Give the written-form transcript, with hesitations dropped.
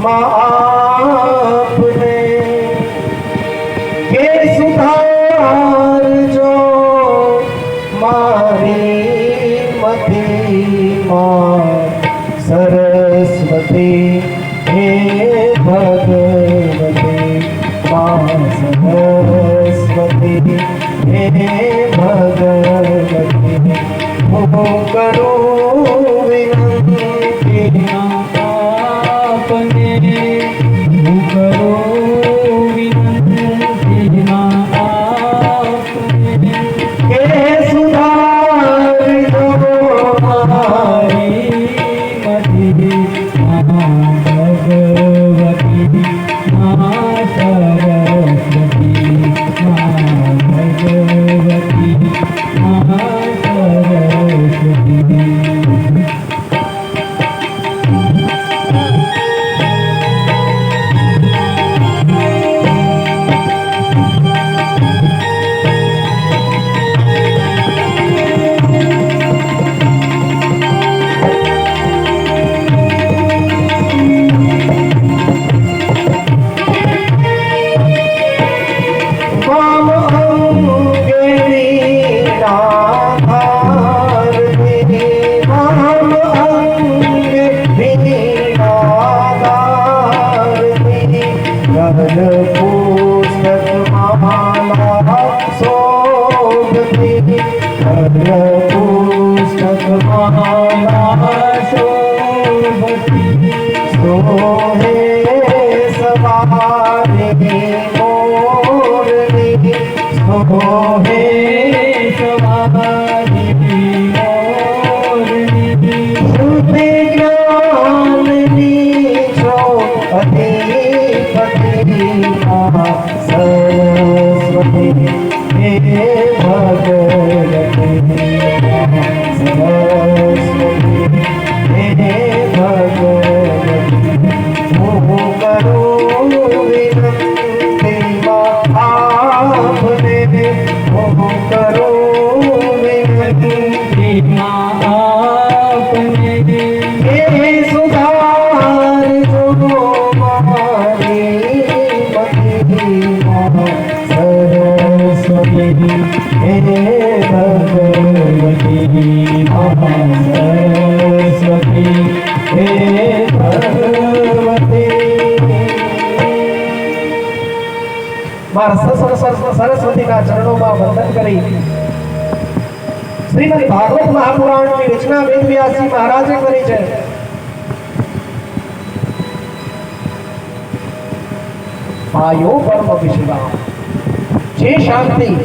आपने के सुधार जो मारी मती मां सरस्वती हे भगवती मां सरस्वती हे भगवती वो करो विनती आपने वो करो विनती आपने के सुधार दो हमारी मति मां भगवती मां सरस्वती मां भगवती मां सरस्वती। पुस्तक माला शोभती पुस्तक माला शोभती सोहे सवारी मोरनी सोहे सवारी मोरनी श्रुति ज्ञाननी जो अधिपति सरस्वती हे भगवती सरस्वती हे भगवती वो करो विनती आपने वो करो विनती आपने हे सुधार जो हमारी सरस्वती हे भगवती सरस्वती हे भगवती। सरस्वती का चरणों में वंदन करी श्रीमद् भागवत महापुराण की रचना वेदव्यासी महाराजे करी है। पायो परम विश्राम जे शांति